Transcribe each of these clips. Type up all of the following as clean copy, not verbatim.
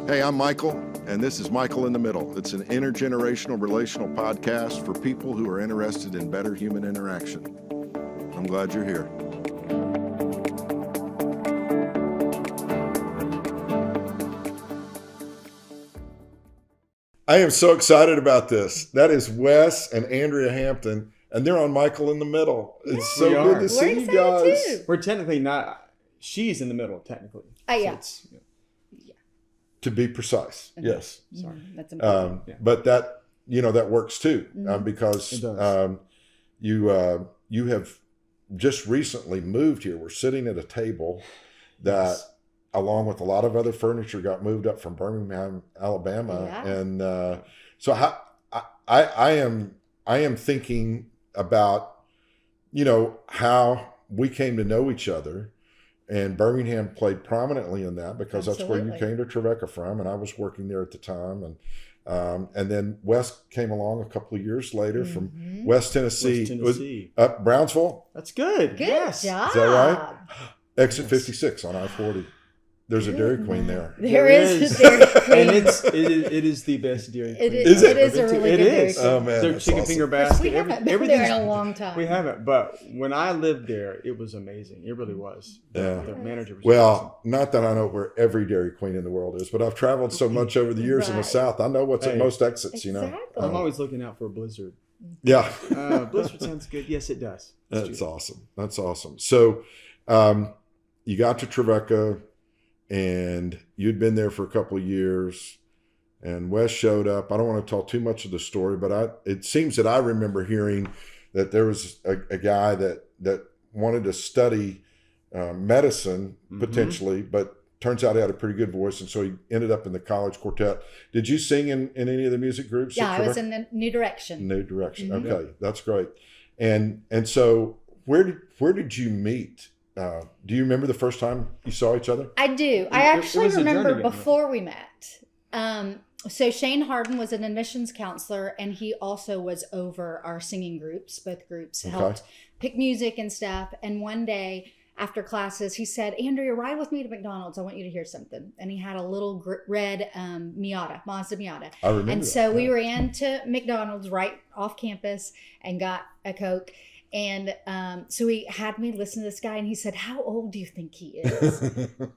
Hey, I'm Michael, and this is Michael in the Middle. It's an intergenerational relational podcast for people who are interested in better human interaction. I'm glad you're here. I am so excited about this. That is Wes and Andrea Hampton, and they're on Michael in the Middle. It's so good to see you guys. Too. We're technically not. She's in the middle, technically. Yeah. To be precise, yes. Sorry, that's important. But that that works too, because you have just recently moved here. We're sitting at a table that, along with a lot of other furniture, got moved up from Birmingham, Alabama, and so I am thinking about how we came to know each other. And Birmingham played prominently in that because that's where you came to Trevecca from, and I was working there at the time. And then Wes came along a couple of years later from West Tennessee. Up Brownsville. That's good. Good job. Is that right? Exit 56 on I-40. There's a Dairy Queen there. There is a Dairy Queen. And it is the best Dairy Queen. It is a really good Dairy Queen. Oh, man. Their chicken finger basket. We haven't been there in a long time. We haven't, but when I lived there, it was amazing. It really was. Yeah. The manager was awesome. Not that I know where every Dairy Queen in the world is, but I've traveled so much over the years in the South. I know what's at most exits, Exactly. I'm always looking out for a blizzard. Yeah. Blizzard sounds good. Yes, it does. That's awesome. That's awesome. So you got to Trevecca, and you'd been there for a couple of years, and Wes showed up. I don't want to tell too much of the story, but it seems that I remember hearing that there was a guy that wanted to study medicine potentially, but turns out he had a pretty good voice, and so he ended up in the college quartet. Did you sing in any of the music groups? Yeah, I was in the New Direction. New Direction. Okay, that's great. And so where did you meet? Do you remember the first time you saw each other? I do. I actually remember before we met. So Shane Harden was an admissions counselor, and he also was over our singing groups. Both groups helped pick music and stuff. And one day after classes, he said, "Andrea, ride with me to McDonald's. I want you to hear something." And he had a little red Mazda Miata. I remember. And so we ran to McDonald's right off campus and got a Coke. And so he had me listen to this guy, and he said, "How old do you think he is?"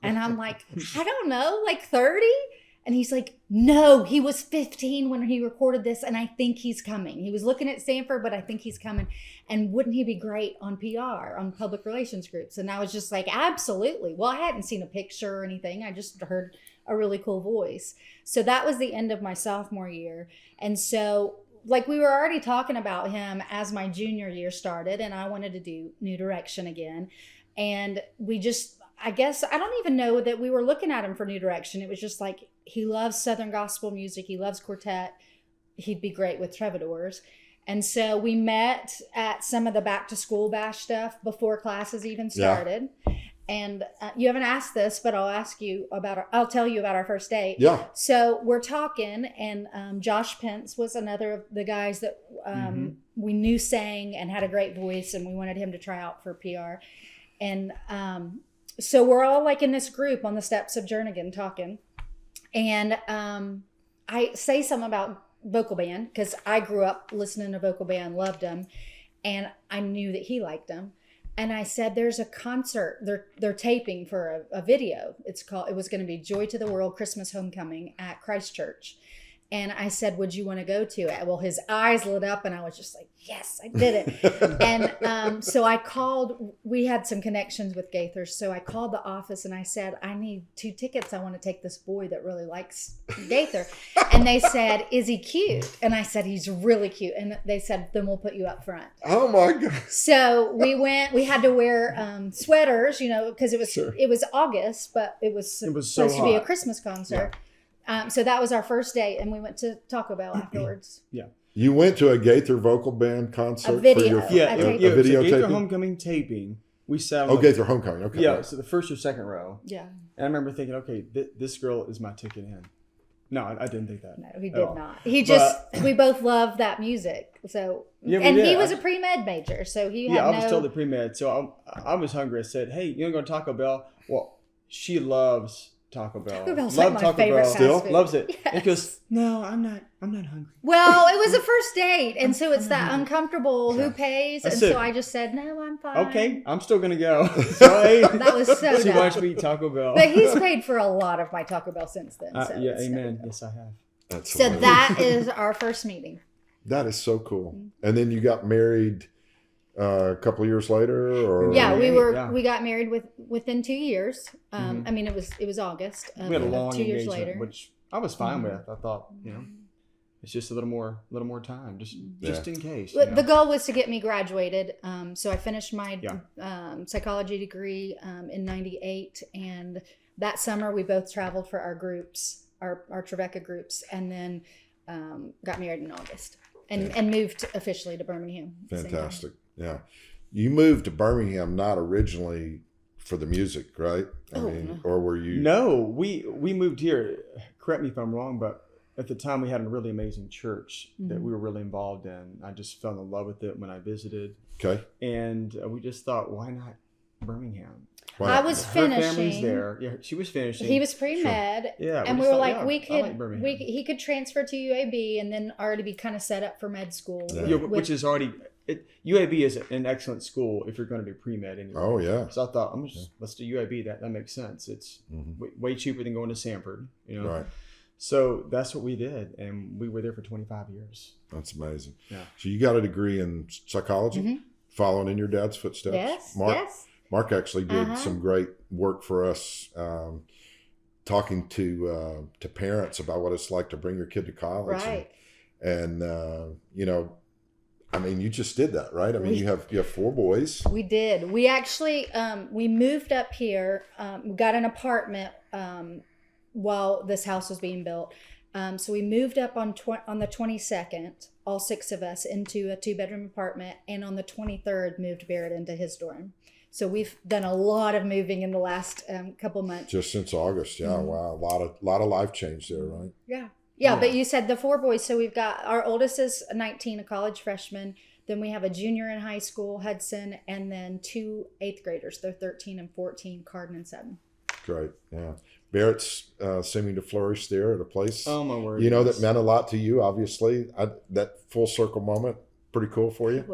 And I'm like, "I don't know, like 30?" And he's like, "No, he was 15 when he recorded this, and I think he's coming. He was looking at Stanford, but I think he's coming. And wouldn't he be great on PR, on public relations groups?" And I was just like, "Absolutely." Well, I hadn't seen a picture or anything. I just heard a really cool voice. So that was the end of my sophomore year. And so we were already talking about him as my junior year started, and I wanted to do New Direction again. And I guess, I don't even know that we were looking at him for New Direction. It was just like, he loves Southern gospel music. He loves quartet. He'd be great with troubadours. And so we met at some of the back to school bash stuff before classes even started. Yeah. And you haven't asked this, but I'll tell you about our first date. Yeah. So we're talking, and Josh Pence was another of the guys that we knew sang and had a great voice, and we wanted him to try out for PR. And so we're all in this group on the steps of Jernigan talking. And I say something about Vocal Band, because I grew up listening to Vocal Band, loved them, and I knew that he liked them. And I said, "There's a concert. They're taping for a video. It was going to be Joy to the World Christmas Homecoming at Christ Church." And I said, "Would you want to go to it?" Well, his eyes lit up, and I was just like, "Yes, I did it." And so I called. We had some connections with Gaither, so I called the office and I said, "I need 2 tickets. I want to take this boy that really likes Gaither." And they said, "Is he cute?" And I said, "He's really cute." And they said, "Then we'll put you up front." Oh my God! So we went. We had to wear sweaters, because it was August, but it was supposed to be a Christmas concert. Yeah. So that was our first date, and we went to Taco Bell afterwards. Yeah. You went to a Gaither Vocal Band concert? A video. For your, a video Gaither taping? Homecoming taping. We sat on Gaither Homecoming. Okay. Yeah, so the first or second row. Yeah. And I remember thinking, okay, this girl is my ticket in. No, I didn't think that. No, he did not. We both loved that music. So, and he was a pre-med major, so he had I was totally pre-med. So I was hungry. I said, "Hey, you want to go to Taco Bell?" Well, she loves Taco Bell. Taco Bell's Love like my Taco favorite Bell. fast Still? food. Loves it. Yes. He goes, no, I'm not hungry. Well, it was a first date, and so it's that uncomfortable Yeah. who pays, That's and so it. I just said, no, I'm fine. Okay, I'm still gonna go. So I ate That was so too dumb. much meat Taco Bell. But he's paid for a lot of my Taco Bell since then. So yeah, it's amen. never- Yes, I have. That's So hilarious. that is our first meeting. That is so cool. And then you got married a couple of years later, or Yeah, Yeah. we got married within 2 years. I mean, it was August. We had a long 2 years engagement, later. which I was fine with. I thought, it's just a little more time, just in case. But the goal was to get me graduated. So I finished my Yeah. psychology degree in '98, and that summer we both traveled for our groups, our Trevecca groups, and then got married in August and moved officially to Birmingham. at the same time. fantastic. Yeah, you moved to Birmingham not originally for the music, right? Or were you? No, we moved here. Correct me if I'm wrong, but at the time we had a really amazing church that we were really involved in. I just fell in love with it when I visited, Okay. and we just thought, why not Birmingham? Wow. I was Her family's finishing. there. Yeah, she was finishing. He was pre-med, Yeah, and we we just were thought, like, yeah, I like Birmingham. he could transfer to UAB and then already be kind of set up for med school. Yeah. Yeah, which is already UAB is an excellent school if you're going to do pre-med anyway. Oh yeah. So I thought, let's do UAB. That makes sense. It's way cheaper than going to Sanford. Right. So that's what we did, and we were there for 25 years. That's amazing. Yeah. So you got a degree in psychology, following in your dad's footsteps. Yes, Mark, yes. Mark actually did some great work for us, talking to parents about what it's like to bring your kid to college. Right. And I mean, you just did that, right? I mean, you have 4 boys. We did. We actually we moved up here. We got an apartment while this house was being built. So we moved up on the 22nd, all 6 of us, into a 2-bedroom apartment, and on the 23rd moved Barrett into his dorm. So we've done a lot of moving in the last couple months. Just since August, yeah. Wow, a lot of life change there, right? Yeah, but you said the 4 boys. So we've got our oldest is 19, a college freshman. Then we have a junior in high school, Hudson, and then 2 8th graders. They're 13 and 14, Carden and 7. Great, yeah. Barrett's seeming to flourish there at a place. Oh my word! That meant a lot to you, obviously. That full circle moment, pretty cool for you.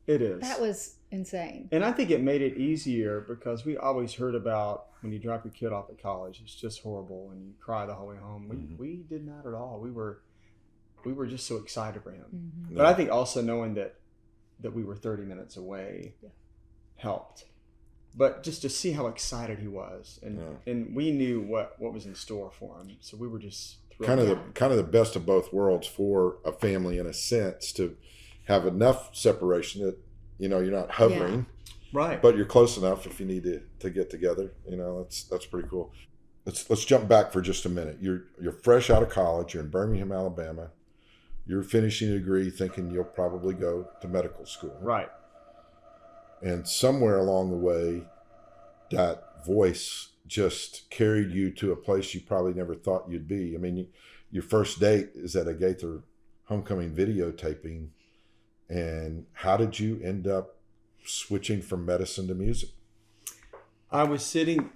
It is. That was insane. And I think it made it easier because we always heard about when you drop your kid off at college, it's just horrible and you cry the whole way home. We did not at all. We were just so excited for him. But I think also knowing that we were 30 minutes away helped. But just to see how excited he was, and we knew what was in store for him, so we were just thrilled. Kind of the best of both worlds for a family in a sense, to have enough separation that you're not hovering, right? But you're close enough if you need to get together. That's pretty cool. Let's jump back for just a minute. You're fresh out of college. You're in Birmingham, Alabama. You're finishing a degree, thinking you'll probably go to medical school, right? And somewhere along the way, that voice just carried you to a place you probably never thought you'd be. I mean, your first date is at a Gaither homecoming videotaping. And how did you end up switching from medicine to music? I was sitting,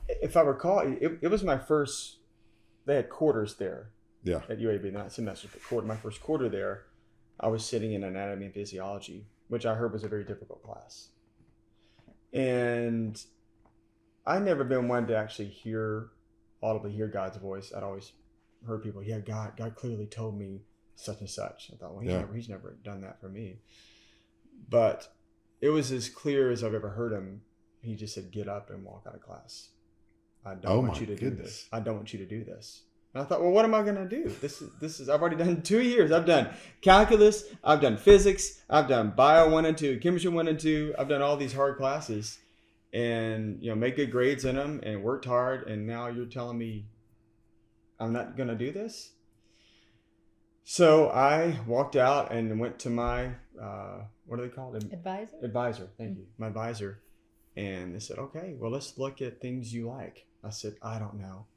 if I recall, it was my first, they had quarters there at UAB, not semester, but my first quarter there. I was sitting in anatomy and physiology, which I heard was a very difficult class. And I never been one to actually audibly hear God's voice. I'd always heard people, God clearly told me such and such. I thought, well, he's never done that for me. But it was as clear as I've ever heard him. He just said, get up and walk out of class. I don't want you to do this. I don't want you to do this. And I thought, well, what am I going to do? This is I've already done 2 years. I've done calculus. I've done physics. I've done bio 1 and 2, chemistry 1 and 2. I've done all these hard classes and, made good grades in them and worked hard. And now you're telling me I'm not going to do this? So I walked out and went to my, what are they called? Advisor. Thank you. My advisor. And they said, okay, well, let's look at things you like. I said, I don't know.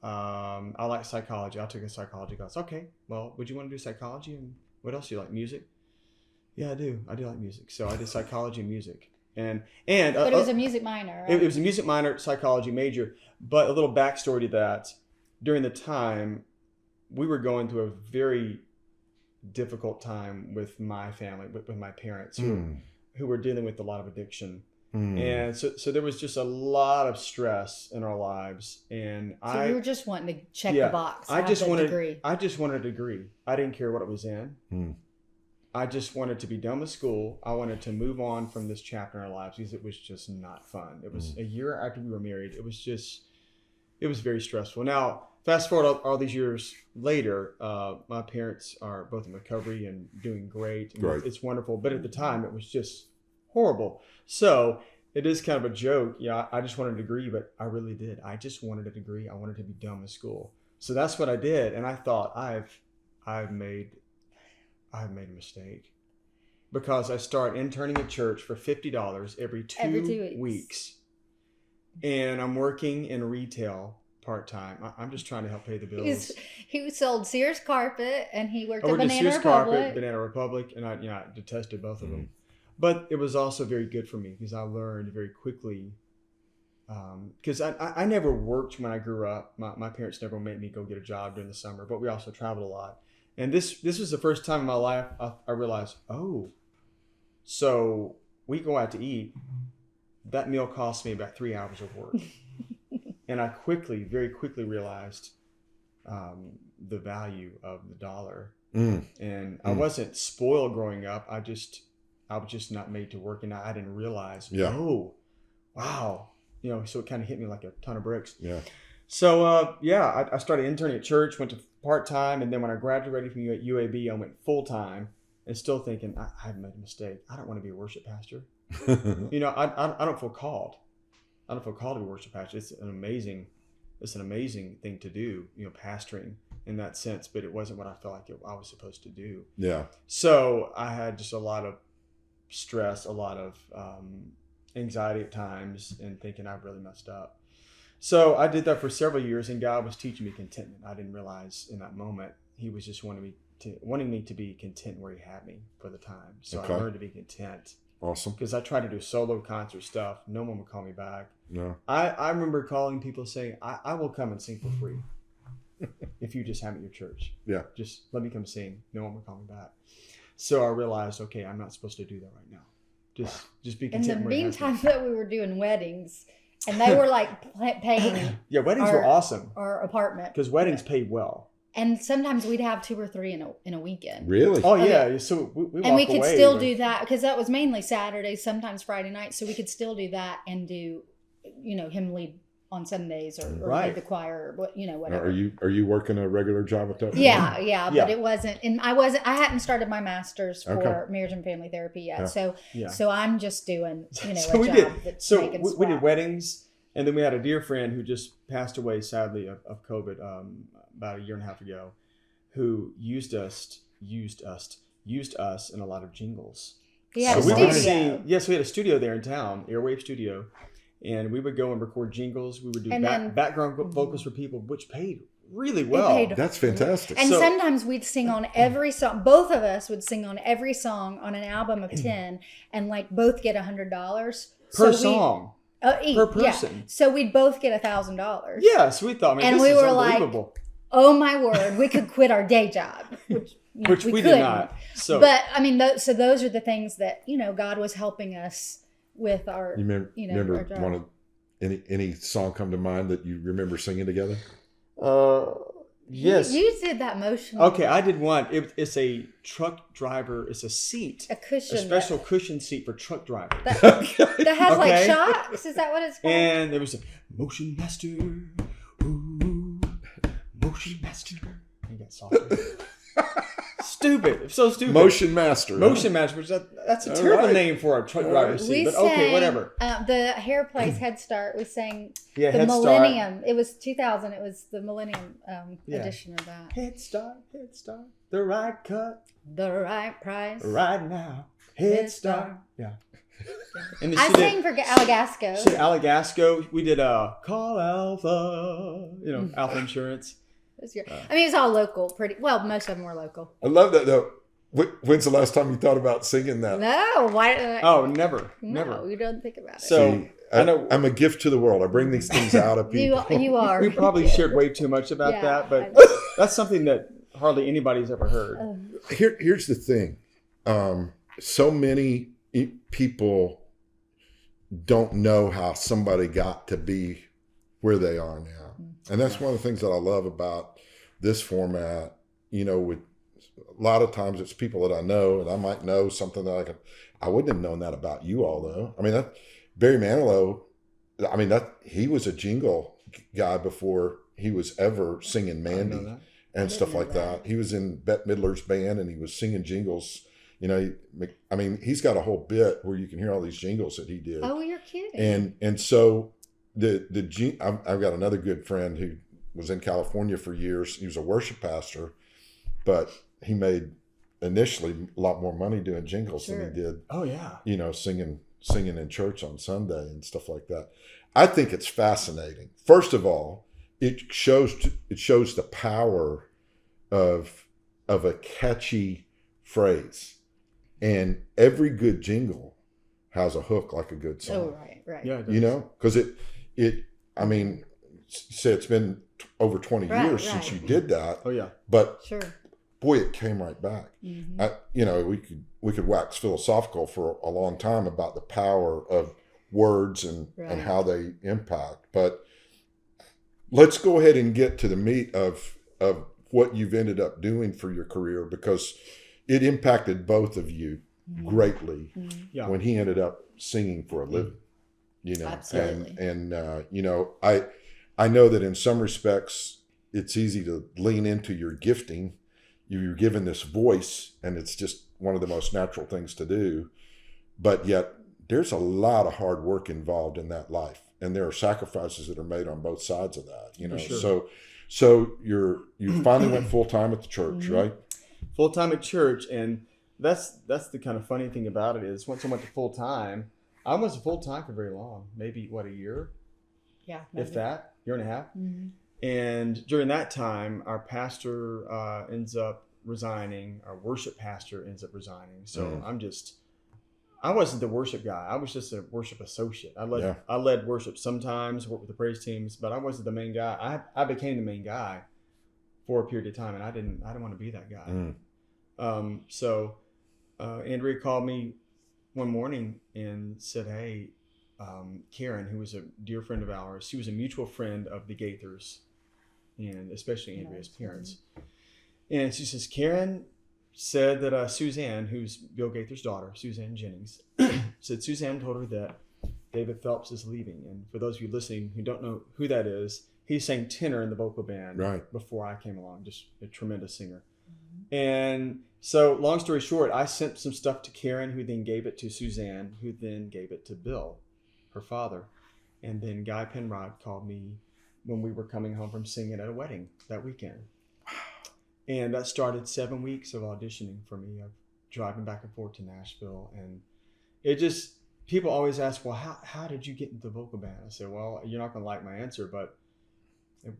I like psychology. I took a psychology class. Okay, well, would you want to do psychology? And what else do you like? Music? Yeah, I do. I do like music. So I did psychology and music. but it was a music minor. Right? It was a music minor, psychology major. But a little backstory to that: during the time, we were going through a very difficult time with my family, with my parents, who were dealing with a lot of addiction. And so there was just a lot of stress in our lives, and so you were just wanting to check the box. I just wanted a degree. I didn't care what it was in. I just wanted to be done with school. I wanted to move on from this chapter in our lives because it was just not fun. It was a year after we were married. It was very stressful. Now, fast forward all these years later, my parents are both in recovery and doing great. And it's wonderful. But at the time, it was just horrible. So it is kind of a joke. Yeah, I just wanted a degree, but I really did. I just wanted a degree. I wanted to be done with school. So that's what I did. And I thought I've made a mistake, because I started interning at church for $50 every two weeks. And I'm working in retail part-time. I'm just trying to help pay the bills. He sold Sears carpet, and he worked at Banana Republic, and I detested both of them. But it was also very good for me because I learned very quickly. Because I never worked when I grew up. My parents never made me go get a job during the summer, but we also traveled a lot. And this was the first time in my life I realized, so we go out to eat. That meal cost me about 3 hours of work. And I very quickly realized the value of the dollar. And I wasn't spoiled growing up. I was just not made to work, and I didn't realize, wow. So it kind of hit me like a ton of bricks. Yeah. So, I started interning at church, went to part-time, and then when I graduated from UAB, I went full-time, and still thinking, I've made a mistake. I don't want to be a worship pastor. I don't feel called. I don't feel called to be a worship pastor. It's an amazing thing to do, pastoring in that sense, but it wasn't what I felt like I was supposed to do. Yeah. So I had just a lot of stress, a lot of anxiety at times, and thinking I've really messed up. So I did that for several years, and God was teaching me contentment. I didn't realize in that moment He was just wanting me to be content where He had me for the time. So I learned to be content. Awesome. Because I tried to do solo concert stuff. No one would call me back. No. I remember calling people saying, I will come and sing for free if you just have me at your church. Yeah. Just let me come sing. No one would call me back. So I realized, okay, I'm not supposed to do that right now. Just be content. In the meantime, that we were doing weddings, and they were like paying. Yeah, weddings were awesome. Our apartment. Because weddings paid well. And sometimes we'd have 2 or 3 in a weekend. Really? Oh yeah. So we and we could still do that, because that was mainly Saturdays, sometimes Friday nights. So we could still do that and do, him lead on Sundays or lead the choir, or whatever. Are you working a regular job at that point? Yeah. But it wasn't, and I hadn't started my master's for marriage and family therapy yet. Yeah. So I'm just doing a job that's making we did weddings, and then we had a dear friend who just passed away sadly of COVID about 1.5 years ago, who used us in a lot of jingles. Yeah, so we would sing. Yes, we had a studio there in town, Airwave Studio. And we would go and record jingles. We would do background vocals for people, which paid really well. That's fantastic. And sometimes we'd sing on every song. Both of us would sing on every song on an album of 10, and both get $100 per song. Per person. Yeah. So we'd both get $1,000. Yeah, so we thought, this is unbelievable. Oh my word, we could quit our day job, which we did not. So, but so those are the things that God was helping us with our. You remember any song come to mind that you remember singing together? Yes. You did that motion. Okay, I did one. It's a truck driver. It's a seat. A cushion. A special cushion seat for truck drivers. That has shocks. Is that what it's called? And there was a motion master. Ooh, motion master. You got softer. Stupid. So stupid. Motion master. Motion master. That's a terrible name for a truck driver seat. But okay, whatever. The hair place Head Start. We sang the Head Millennium. Start. It was 2000. It was the Millennium edition of that. Head Start. The right cut. The right price. Right now. Head Start. Yeah. And I sang for Allegasco. She did Allegasco. We did Call Alpha. Alpha Insurance. It was all local. Most of them were local. I love that though. When's the last time you thought about singing that? No, why? Oh, never. No, you don't think about it. So See, I'm a gift to the world. I bring these things out of people. You are. we probably shared way too much about that, but that's something that hardly anybody's ever heard. Here's the thing. So many people don't know how somebody got to be where they are now. And that's one of the things that I love about this format. With a lot of times it's people that I know, and I might know something that I wouldn't have known that about you all, though. I mean, Barry Manilow, he was a jingle guy before he was ever singing Mandy and stuff like that. He was in Bette Midler's band, and he was singing jingles. He's got a whole bit where you can hear all these jingles that he did. Oh, you're kidding. And so I've got another good friend who was in California for years. He was a worship pastor, but he made initially a lot more money doing jingles than he did. Oh yeah. Singing in church on Sunday and stuff like that. I think it's fascinating. First of all, it shows the power of a catchy phrase, and every good jingle has a hook like a good song. Oh, right. Yeah, because say it's been over 20 years since you did that. Oh yeah. But sure. Boy, it came right back. Mm-hmm. We could wax philosophical for a long time about the power of words and how they impact. But let's go ahead and get to the meat of what you've ended up doing for your career, because it impacted both of you greatly when he ended up singing for a living. Absolutely. And I know that in some respects it's easy to lean into your gifting. You're given this voice, and it's just one of the most natural things to do. But yet there's a lot of hard work involved in that life, and there are sacrifices that are made on both sides of that. Sure. So you finally went full time at the church, right? Full time at church, and that's the kind of funny thing about it is once I went to full time, I wasn't full time for very long, maybe a year, if that, year and a half. Mm-hmm. And during that time, our pastor ends up resigning. Our worship pastor ends up resigning. So I wasn't the worship guy. I was just a worship associate. I led worship sometimes, worked with the praise teams, but I wasn't the main guy. I became the main guy for a period of time, and I didn't want to be that guy. So Andrea called me one morning and said, "Hey, Karen, who was a dear friend of ours, she was a mutual friend of the Gaithers, and especially Andrea's parents. And she says, Karen said that Suzanne, who's Bill Gaither's daughter, Suzanne Jennings, said Suzanne told her that David Phelps is leaving. And for those of you listening who don't know who that is, he sang tenor in the vocal band before I came along, just a tremendous singer. Mm-hmm. And so long story short, I sent some stuff to Karen, who then gave it to Suzanne, who then gave it to Bill, her father. And then Guy Penrod called me when we were coming home from singing at a wedding that weekend. And that started 7 weeks of auditioning for me, of driving back and forth to Nashville. And it just, people always ask, well, how did you get into the vocal band? I said, well, you're not going to like my answer, but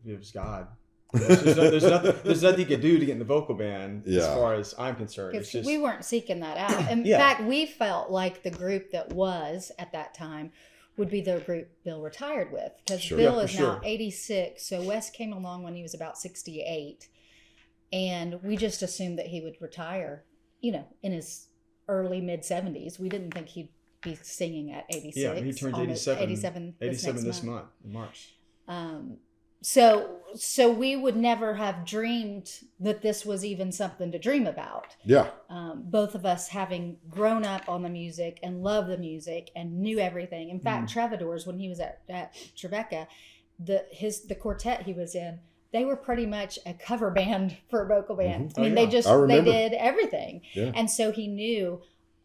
it was God. There's nothing you could do to get in the vocal band as far as I'm concerned. It's just, we weren't seeking that out. In fact, we felt like the group that was at that time would be the group Bill retired with, because Bill is now 86. So Wes came along when he was about 68, and we just assumed that he would retire, in his early mid 70s. We didn't think he'd be singing at 86. Yeah, he turns 87 this month in March. So we would never have dreamed that this was even something to dream about. Yeah. Both of us having grown up on the music and loved the music and knew everything. In fact, Travadors, when he was at Tribeca, the quartet he was in, they were pretty much a cover band for a vocal band. Mm-hmm. I mean, they did everything. Yeah. And so he knew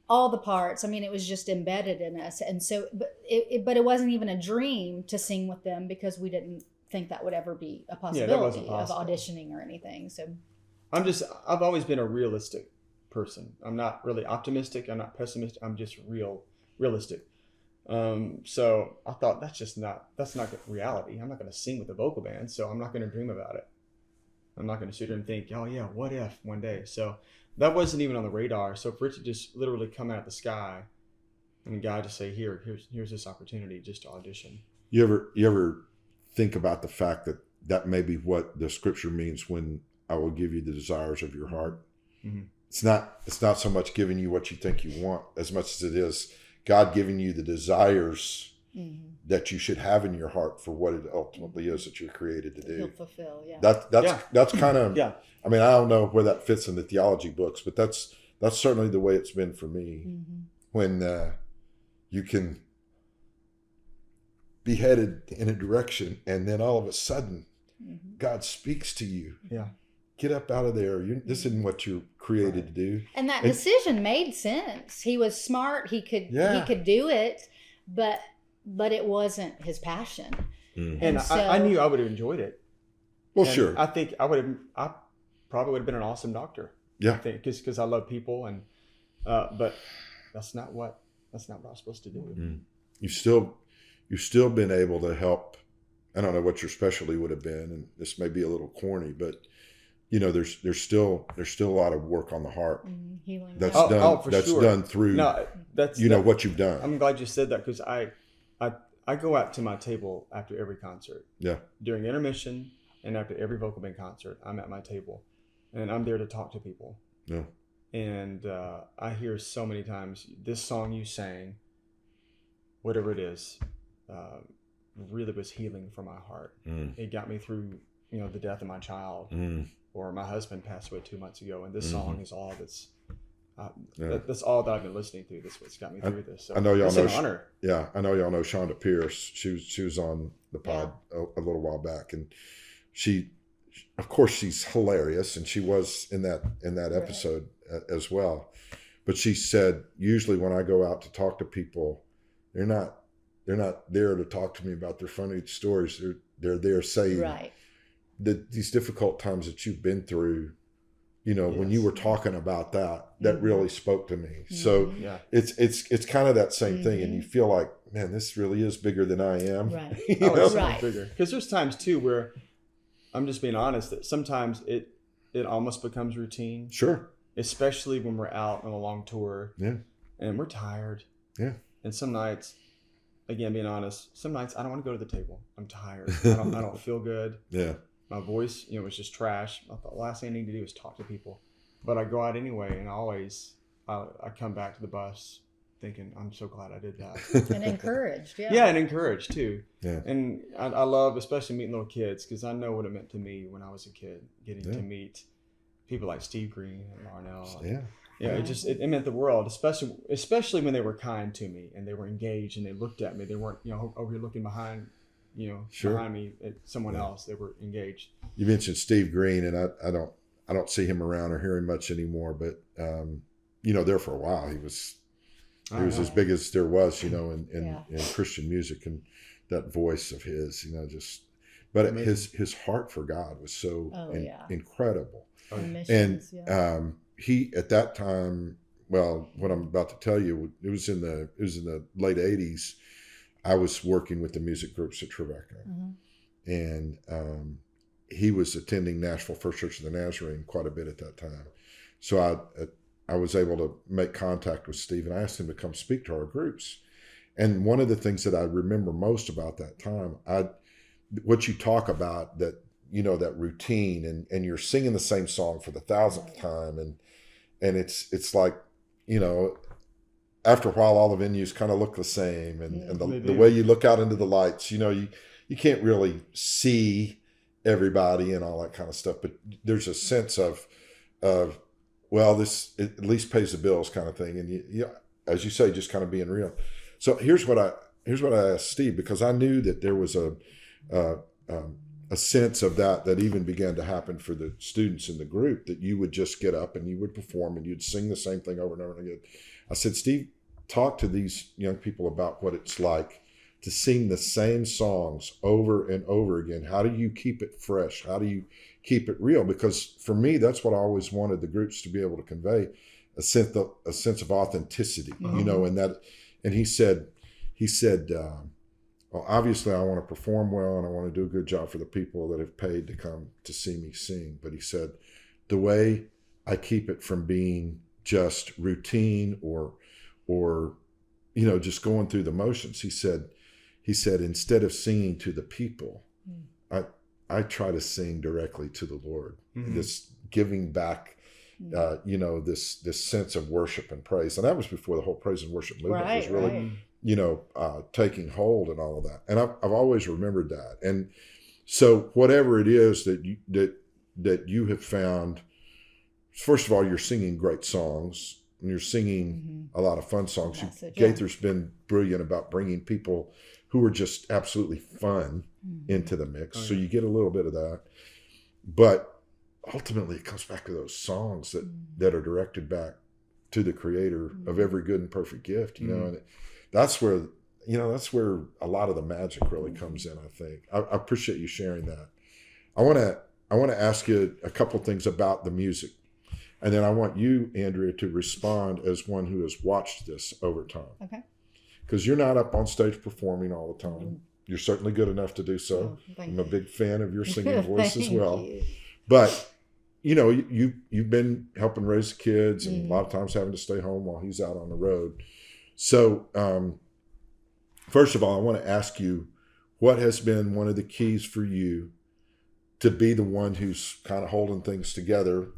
all the parts. I mean, it was just embedded in us. And so, but it wasn't even a dream to sing with them, because we didn't think that would ever be a possibility of auditioning or anything. So I've always been a realistic person. I'm not really optimistic. I'm not pessimistic. I'm just realistic. So I thought that's not reality. I'm not going to sing with a vocal band, so I'm not going to dream about it. I'm not going to sit here and think, oh yeah, what if one day? So that wasn't even on the radar. So for it to just literally come out of the sky, and God to say, here's this opportunity just to audition. You ever think about the fact that may be what the scripture means when I will give you the desires of your heart? Mm-hmm. It's not so much giving you what you think you want as much as it is God giving you the desires that you should have in your heart for what it ultimately is that you're created to do. He'll fulfill, yeah. That's kind of, yeah. I mean, I don't know where that fits in the theology books, but that's certainly the way it's been for me. Mm-hmm. When you can be headed in a direction and then all of a sudden God speaks to you. Yeah. Get up out of there. This isn't what you're created to do. And that decision made sense. He was smart. He could do it, but it wasn't his passion. And so, I knew I would have enjoyed it. Well, and sure. I think I probably would have been an awesome doctor. Yeah. I think because I love people, and but that's not what I was supposed to do. You've still been able to help. I don't know what your specialty would have been, and this may be a little corny, but you know, there's still a lot of work on the heart healing. that's done. done. For that's sure. done through. No, what you've done. I'm glad you said that, because I go out to my table after every concert. Yeah. During intermission and after every vocal band concert, I'm at my table, and I'm there to talk to people. Yeah. And I hear so many times, this song you sang, whatever it is, really was healing for my heart. It got me through, the death of my child, or my husband passed away 2 months ago, and this song is all that's all that I've been listening to. That's what's got me through this. So I know y'all it's know. an honor. Yeah, I know y'all know Shonda Pierce. She was on the pod a little while back, and she, of course, she's hilarious, and she was in that episode as well. But she said, usually when I go out to talk to people, they're not there to talk to me about their funny stories. They're there saying that these difficult times that you've been through, when you were talking about that really spoke to me. So it's kind of that same thing, and you feel like, man, this really is bigger than I am. Right. It's bigger. Because there's times too where, I'm just being honest, that sometimes it almost becomes routine. Sure. Especially when we're out on a long tour. Yeah. And we're tired. Yeah. And some nights, again, being honest, some nights I don't want to go to the table. I'm tired. I don't feel good. Yeah. My voice, was just trash. I thought the last thing I need to do is talk to people. But I go out anyway, and I come back to the bus thinking, I'm so glad I did that. And encouraged, Yeah, and encouraged too. Yeah. And I love especially meeting little kids, because I know what it meant to me when I was a kid, getting to meet people like Steve Green and Larnell. It meant the world, especially when they were kind to me and they were engaged and they looked at me. They weren't, over here looking behind, behind me at someone else. They were engaged. You mentioned Steve Green, and I don't see him around or hear him much anymore, but there for a while he was as big as there was, in Christian music, and that voice of his, but his heart for God was so incredible. And he, at that time, well, what I'm about to tell you, it was in the late 80s. I was working with the music groups at Tribeca, and he was attending Nashville First Church of the Nazarene quite a bit at that time. So I was able to make contact with Steve, and I asked him to come speak to our groups. And one of the things that I remember most about that time, what you talk about, that that routine, and you're singing the same song for the 1,000th time, and it's like, after a while all the venues kind of look the same, and the way you look out into the lights, you can't really see everybody and all that kind of stuff, but there's a sense of well, this at least pays the bills kind of thing, and you as you say, just kind of being real. So here's what I asked Steve, because I knew that there was a sense of that even began to happen for the students in the group, that you would just get up and you would perform and you'd sing the same thing over and over again. I said, Steve, talk to these young people about what it's like to sing the same songs over and over again. How do you keep it fresh? How do you keep it real? Because for me, that's what I always wanted the groups to be able to convey, a sense of authenticity, and he said, well, obviously I want to perform well and I want to do a good job for the people that have paid to come to see me sing. But he said, the way I keep it from being just routine or just going through the motions, he said, instead of singing to the people, I try to sing directly to the Lord. This giving back, this sense of worship and praise. And that was before the whole praise and worship movement was really, taking hold and all of that. And I've always remembered that. And so whatever it is that you have found, first of all, you're singing great songs and you're singing a lot of fun songs. Gaither's been brilliant about bringing people who are just absolutely fun into the mix. So you get a little bit of that. But ultimately it comes back to those songs that are directed back to the creator of every good and perfect gift, and that's where a lot of the magic really comes in, I think. I appreciate you sharing that. I want to ask you a couple things about the music. And then I want you, Andrea, to respond as one who has watched this over time. Okay. Because you're not up on stage performing all the time. You're certainly good enough to do so. I'm a big fan of your singing voice as well. You. But, you've been helping raise the kids and a lot of times having to stay home while he's out on the road. So, first of all, I want to ask you, what has been one of the keys for you to be the one who's kind of holding things together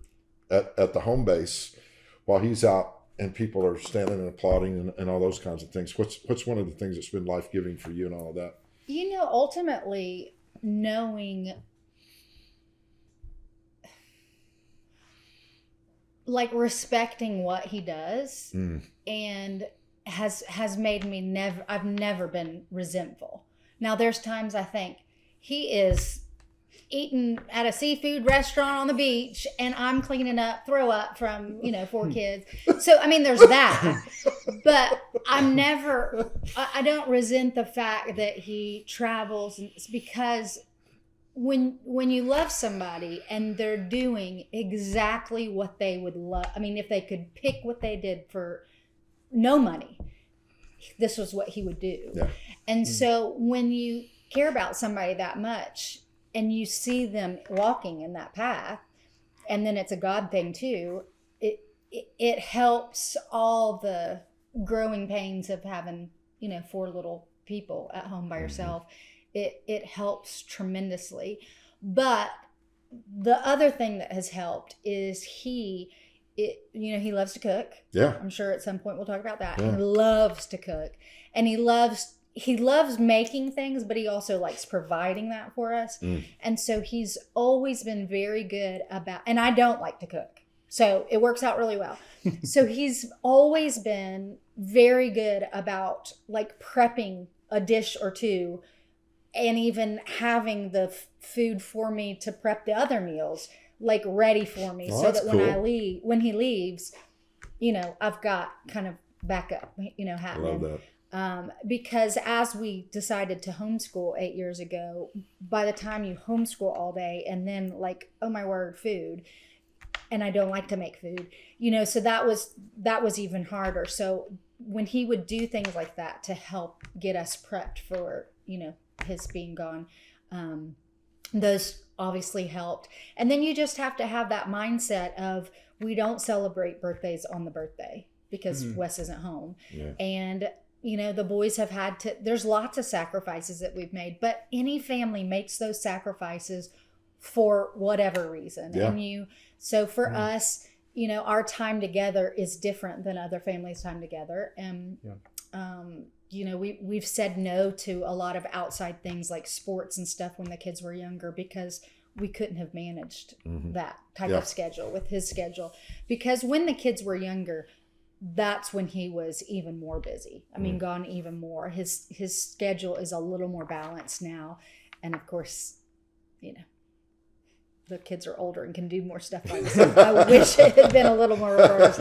at the home base while he's out and people are standing and applauding and all those kinds of things? What's one of the things that's been life-giving for you and all of that? Ultimately knowing, respecting what he does and has made me I've never been resentful. Now there's times I think he is eating at a seafood restaurant on the beach and I'm cleaning up throw up from 4 kids, so there's that. But I don't resent the fact that he travels, because when you love somebody and they're doing exactly what they would love, if they could pick what they did for no money, this was what he would do. And so when you care about somebody that much and you see them walking in that path, and then it's a God thing too, it helps all the growing pains of having 4 little people at home by yourself. It helps tremendously. But the other thing that has helped is he loves to cook. I'm sure at some point we'll talk about that. He loves to cook, and he loves making things, but he also likes providing that for us. And so he's always been very good about, and I don't like to cook, so it works out really well. So he's always been very good about prepping a dish or two, and even having the food for me to prep the other meals ready for me, so that when he leaves, I've got kind of backup, happening. I love that. Because as we decided to homeschool 8 years ago, by the time you homeschool all day and then oh my word, food, and I don't like to make food, so that was even harder. So when he would do things like that to help get us prepped for, his being gone, those obviously helped. And then you just have to have that mindset of, we don't celebrate birthdays on the birthday because Wes isn't home. And the boys have had to, there's lots of sacrifices that we've made, but any family makes those sacrifices for whatever reason. And so for us, our time together is different than other families' time together. And, we've said no to a lot of outside things like sports and stuff when the kids were younger, because we couldn't have managed that type of schedule with his schedule. Because when the kids were younger, that's when he was even more busy. Gone even more. His schedule is a little more balanced now. And of course, the kids are older and can do more stuff by themselves. I wish it had been a little more reversed.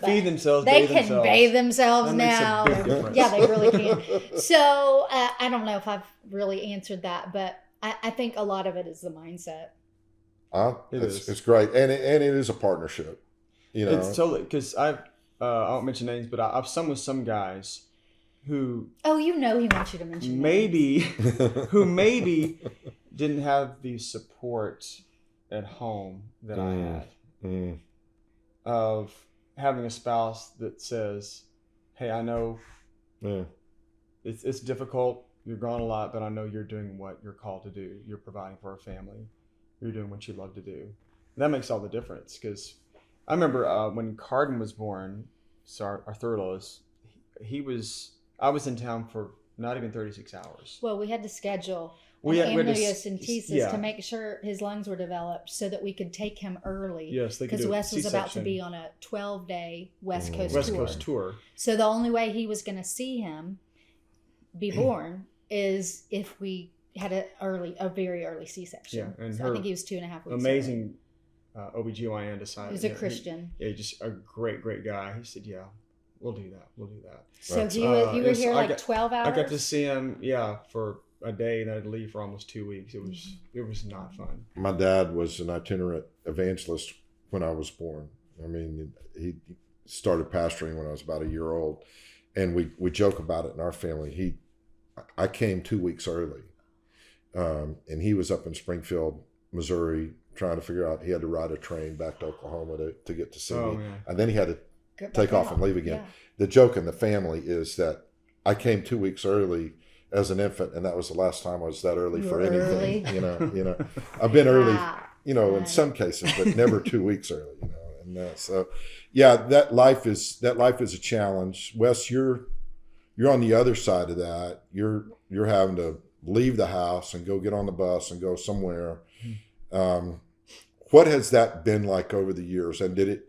Feed themselves, they can bathe themselves now. Yeah, they really can. So I don't know if I've really answered that, but I think a lot of it is the mindset. It's great. And it is a partnership. It's totally, because I won't mention names, but I've sung with some guys who he wants you to mention who maybe didn't have the support at home that I had of having a spouse that says, hey, I know it's difficult, you're gone a lot, but I know you're doing what you're called to do. You're providing for a family. You're doing what you love to do. And that makes all the difference, because I remember when Carden was born, so our third oldest, I was in town for not even 36 hours. Well, we had to schedule amniocentesis to make sure his lungs were developed so that we could take him early. Yes, because Wes was about to be on a 12-day West Coast tour. So the only way he was going to see him be born is if we had a very early C-section. Yeah, and so I think he was 2.5 weeks. Amazing OBGYN decided. He's a Christian. Yeah, just a great guy. He said, "Yeah, we'll do that." So you were here like 12 hours. I got to see him, for a day, and I'd leave for almost 2 weeks. It was not fun. My dad was an itinerant evangelist when I was born. I mean, he started pastoring when I was about a year old, and we joke about it in our family. I came 2 weeks early, and he was up in Springfield, Missouri, trying to figure out he had to ride a train back to Oklahoma to get to see me, man. and then he had to take off and leave again. Yeah. The joke in the family is that I came 2 weeks early as an infant, and that was the last time I was that early for anything. Early. I've been early, in some cases, but never 2 weeks early. And so, yeah, that life is a challenge. Wes, you're on the other side of that. You're having to leave the house and go get on the bus and go somewhere. What has that been like over the years? And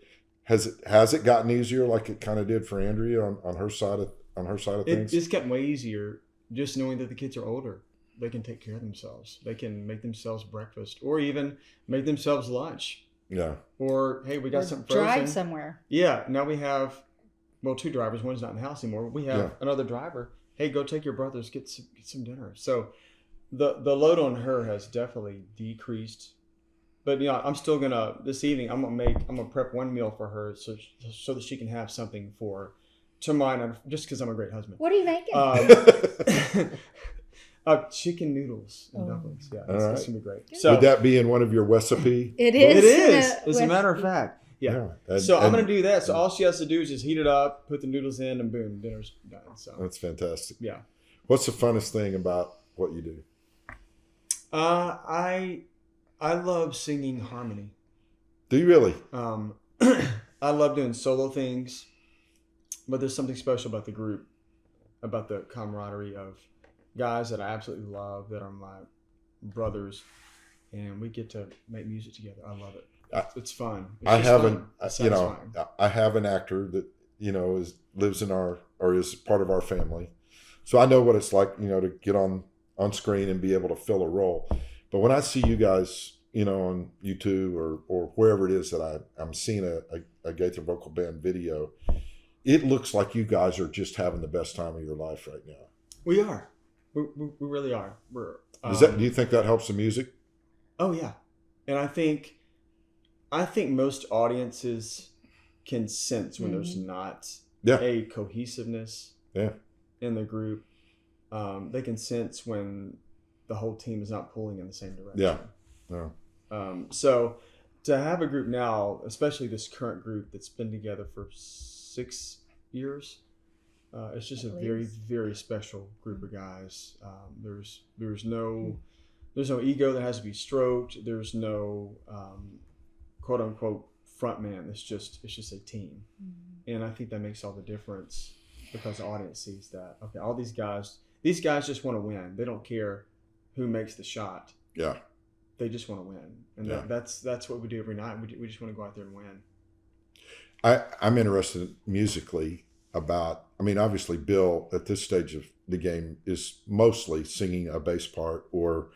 has it gotten easier like it kind of did for Andrea on her side of things? It's gotten way easier just knowing that the kids are older. They can take care of themselves. They can make themselves breakfast or even make themselves lunch. Yeah. Or, hey, we got something frozen. Drive somewhere. Yeah. Now we have, 2 drivers. One's not in the house anymore. We have another driver. Hey, go take your brothers, get some dinner. So the load on her has definitely decreased. But I'm still gonna this evening. I'm gonna prep one meal for her so that she can have something for tomorrow. Just because I'm a great husband. What are you making? Chicken noodles and dumplings. Yeah, it's gonna be great. So, would that be in one of your recipe? It is. It is. As a matter of fact. Yeah. So I'm gonna do that. So all she has to do is just heat it up, put the noodles in, and boom, dinner's done. So that's fantastic. Yeah. What's the funnest thing about what you do? I love singing harmony. Do you really? I love doing solo things, but there's something special about the group, about the camaraderie of guys that I absolutely love, that are my brothers, and we get to make music together. I love it. It's fun. I have an actor that lives in is part of our family, so I know what it's like, to get on screen and be able to fill a role. But when I see you guys, on YouTube or wherever it is that I'm seeing a Gaither Vocal Band video, it looks like you guys are just having the best time of your life right now. We are. We really are. Do you think that helps the music? Oh yeah, and I think most audiences can sense when there's not a cohesiveness in the group. They can sense when the whole team is not pulling in the same direction. So to have a group now, especially this current group that's been together for 6 years, it's just a very, very special group of guys. There's no ego that has to be stroked. There's no quote unquote front man. It's just a team. And I think that makes all the difference, because the audience sees that, okay, all these guys just want to win. They don't care who makes the shot. Yeah. They just want to win. And that's what we do every night. We just want to go out there and win. I'm interested musically about, obviously Bill at this stage of the game is mostly singing a bass part or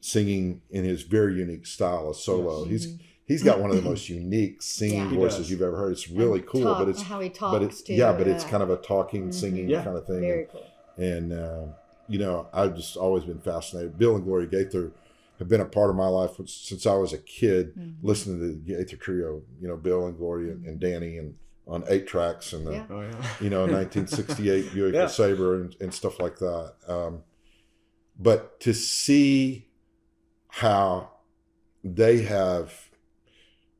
singing in his very unique style, a solo. Yes. He's got one of the most unique singing voices you've ever heard. It's really cool, but it's how he talks too. But it's kind of a talking, singing kind of thing. Very cool. And I've just always been fascinated. Bill and Gloria Gaither have been a part of my life since I was a kid, listening to the Gaither Trio. Bill and Gloria and Danny and on 8 tracks and the 1968 Buick Yeah. Sabre and stuff like that. But to see how they have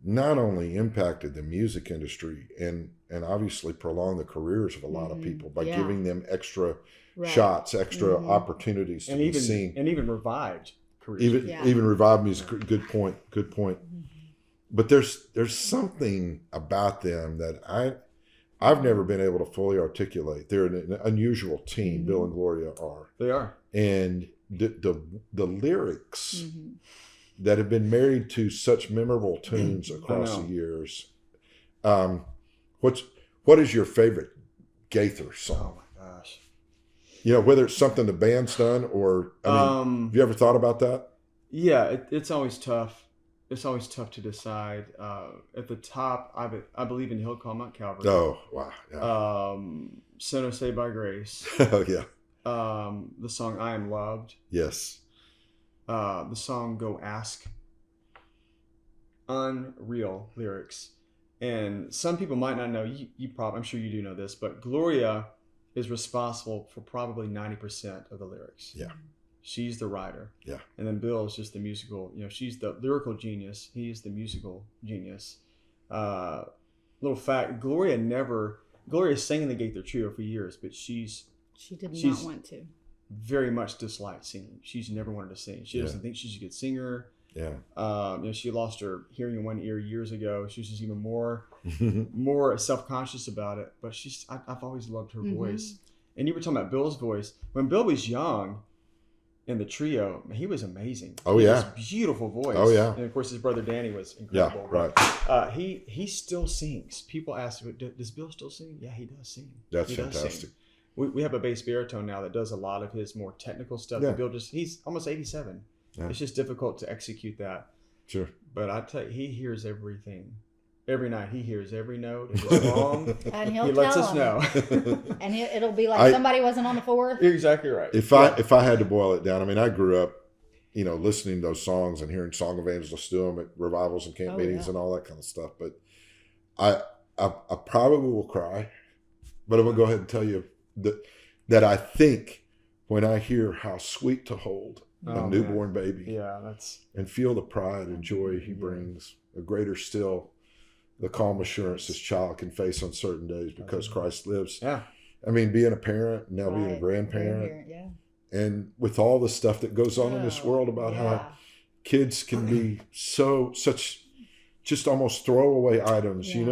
not only impacted the music industry and obviously prolonged the careers of a lot of people by giving them extra shots, extra opportunities to be seen, and even revived careers. Even revived music. Good point. But there's something about them that I've never been able to fully articulate. They're an unusual team. Bill and Gloria are. They are. And the lyrics that have been married to such memorable tunes across the years. What is your favorite Gaither song? Oh my gosh. Whether it's something the band's done or have you ever thought about that? Yeah, it's always tough. It's always tough to decide. At the top, I believe in Hill Call Mount Calvary. Oh, wow. Yeah. Sinner Saved by Grace. Oh, yeah. The song I Am Loved. Yes. The song Go Ask. Unreal lyrics. And some people might not know, I'm sure you do know this, but Gloria is responsible for probably 90% of the lyrics. Yeah. She's the writer. Yeah. And then Bill is just the musical, she's the lyrical genius. He is the musical genius. Little fact, Gloria sang in the Gaither Trio for years, but she did not want to. Very much disliked singing. She's never wanted to sing. She doesn't think she's a good singer. Yeah. She lost her hearing in one ear years ago. She was just even more self-conscious about it. But I've always loved her voice. And you were talking about Bill's voice. When Bill was young in the trio, he was amazing. Oh, he yeah. has beautiful voice. Oh, yeah. And of course, his brother Danny was incredible. Yeah, right. He still sings. People ask, does Bill still sing? Yeah, he does sing. That's fantastic. We have a bass baritone now that does a lot of his more technical stuff. Yeah. Bill he's almost 87. Yeah. It's just difficult to execute that. Sure. But I tell you, he hears everything. Every night he hears every note. If it's wrong, and he lets us know. And it'll be like somebody wasn't on the fourth. You're exactly right. If I had to boil it down, I grew up, listening to those songs and hearing song evangelists do them at revivals and camp meetings and all that kind of stuff. But I probably will cry, but I'm gonna go ahead and tell you that I think when I hear how sweet to hold a newborn baby, and feel the pride and joy he brings, a greater still, the calm assurance this child can face on certain days because Christ lives. Yeah. Being a parent, now being a grandparent, and with all the stuff that goes on in this world about how kids can be such just almost throwaway items, and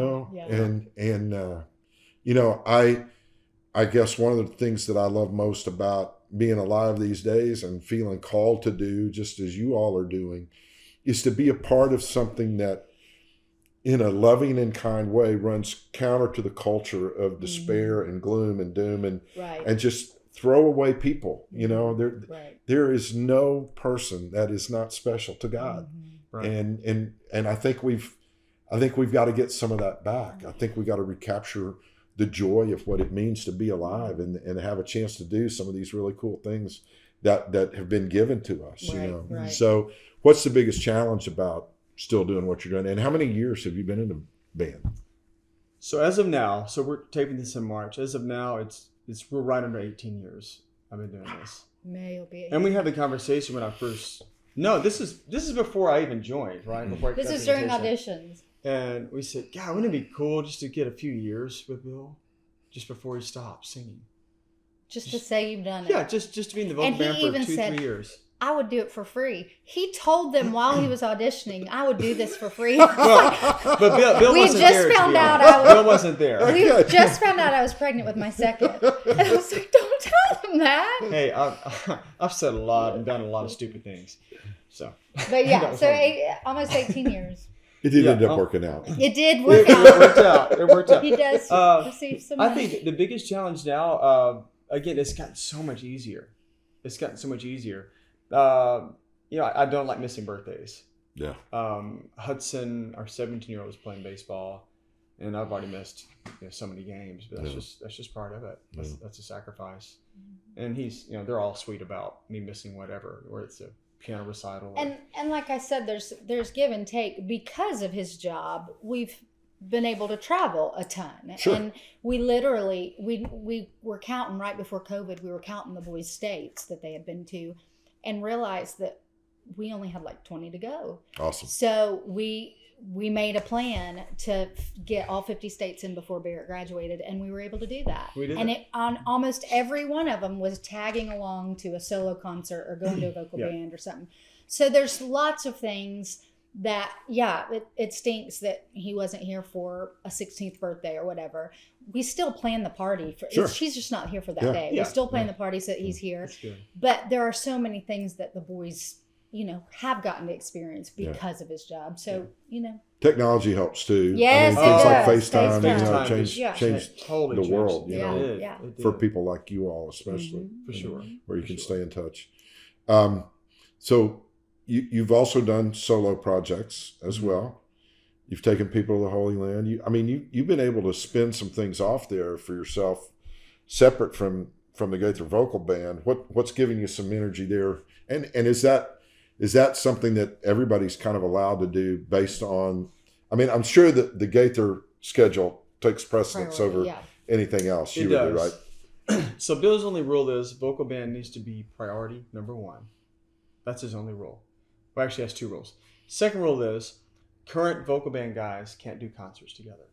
I guess one of the things that I love most about being alive these days and feeling called to do, just as you all are doing, is to be a part of something that in a loving and kind way runs counter to the culture of despair and gloom and doom and just throw away people. There is no person that is not special to God. And I think we've got to get some of that back. I think we got to recapture the joy of what it means to be alive and have a chance to do some of these really cool things that have been given to us. Right. So what's the biggest challenge about still doing what you're doing? And how many years have you been in the band? So as of now, we're taping this in March. As of now, we're right under 18 years I've been doing this. May will be. And we had the conversation when I first. No, this is before I even joined, right? Before this is during auditions. And we said, God, wouldn't it be cool just to get a few years with Bill, just before he stops singing? Just to say you've done it. Yeah, just to be in the vocal band for 2-3 years. I would do it for free. He told them while he was auditioning, I would do this for free. But Bill wasn't there. Bill wasn't there. We just found out I was pregnant with my second. And I was like, don't tell him that. Hey, I've said a lot and done a lot of stupid things. So. But yeah, almost 18 years. It did end up working out. It did work out. It worked out. He does receive some money. I think the biggest challenge now, again, it's gotten so much easier. I don't like missing birthdays. Yeah. Hudson, our 17-year-old, is playing baseball, and I've already missed so many games. But that's just part of it. That's a sacrifice. And they're all sweet about me missing whatever, or it's a piano recital. And like I said, there's give and take because of his job. We've been able to travel a ton. Sure. And we literally, we were counting right before COVID, we were counting the boys' states that they had been to and realized that we only had like 20 to go. Awesome. So we made a plan to get all 50 states in before Barrett graduated, and we were able to do that. We did. And it, on almost every one of them was tagging along to a solo concert or going to a vocal band or something. So there's lots of things that, it stinks that he wasn't here for a 16th birthday or whatever. We still plan the party. She's just not here for that day. We still plan the party so that he's here. That's good. But there are so many things that the boys, have gotten to experience because of his job. So, Technology helps too. Yes, things like FaceTime, changed totally the changed. world, for people like you all, especially. For sure. Where you can stay in touch. So you've also done solo projects as well. You've taken people to the Holy Land. You've been able to spin some things off there for yourself, separate from the Gaither Vocal Band. What's giving you some energy there? And is that something that everybody's kind of allowed to do based on? I'm sure that the Gaither schedule takes precedence over anything else you would do, right? So Bill's only rule is vocal band needs to be priority number one. That's his only rule. Well, actually, has two rules. Second rule is current vocal band guys can't do concerts together.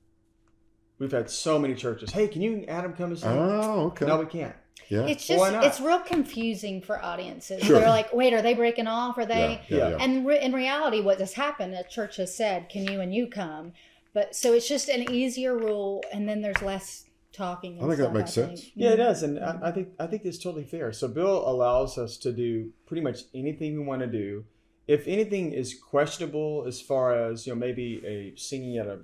We've had so many churches. Hey, can you and Adam come and sing? Oh, okay. No, we can't. Yeah. It's just, it's real confusing for audiences. Sure. They're like, wait, are they breaking off? Are they? Yeah. And in reality, what has happened, a church has said, can you and you come? But so it's just an easier rule, and then there's less talking. I think that makes sense. Yeah, it does. And I think it's totally fair. So Bill allows us to do pretty much anything we want to do. If anything is questionable as far as, maybe a singing at a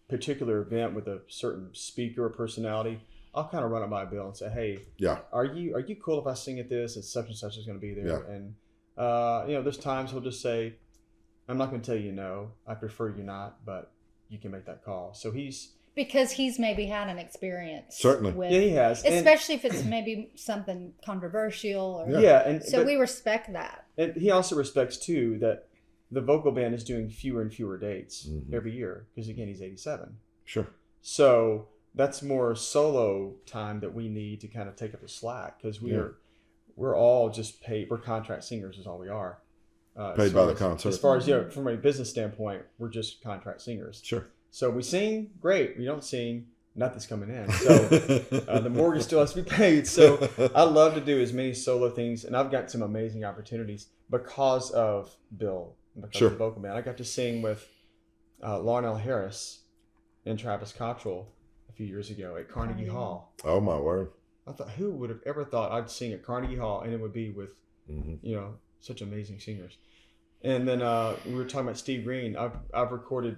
particular event with a certain speaker or personality, I'll kind of run it by Bill and say, hey, are you cool if I sing at this and such is going to be there? Yeah. And, there's times he'll just say, I'm not going to tell you no. I prefer you not, but you can make that call. So because he's maybe had an experience. Certainly. Yeah, he has. Especially if it's maybe something controversial. So we respect that. And he also respects, too, that the vocal band is doing fewer and fewer dates every year. Because, again, he's 87. Sure. So that's more solo time that we need to kind of take up the slack. Because we're all just paid. We're contract singers is all we are. Paid by the concert. As far as, from a business standpoint, we're just contract singers. Sure. So we sing, great. We don't sing, nothing's coming in. So the mortgage still has to be paid. So I love to do as many solo things, and I've got some amazing opportunities because of Bill, because of the vocal band. I got to sing with Larnell Harris and Travis Cottrell a few years ago at Carnegie Hall. Oh my word! I thought, who would have ever thought I'd sing at Carnegie Hall and it would be with such amazing singers. And then we were talking about Steve Green. I've recorded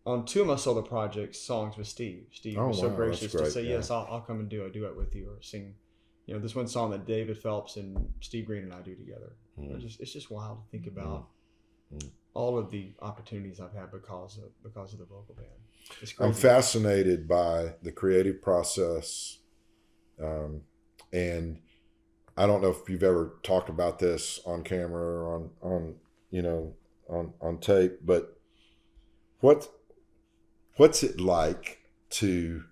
on two of my solo projects songs with Steve. Steve was so gracious to say, yes, I'll come and do a duet with you or sing. This one song that David Phelps and Steve Green and I do together. It's just wild to think about all of the opportunities I've had because of the vocal band. It's crazy. I'm fascinated by the creative process, and I don't know if you've ever talked about this on camera or on tape, but what's it like to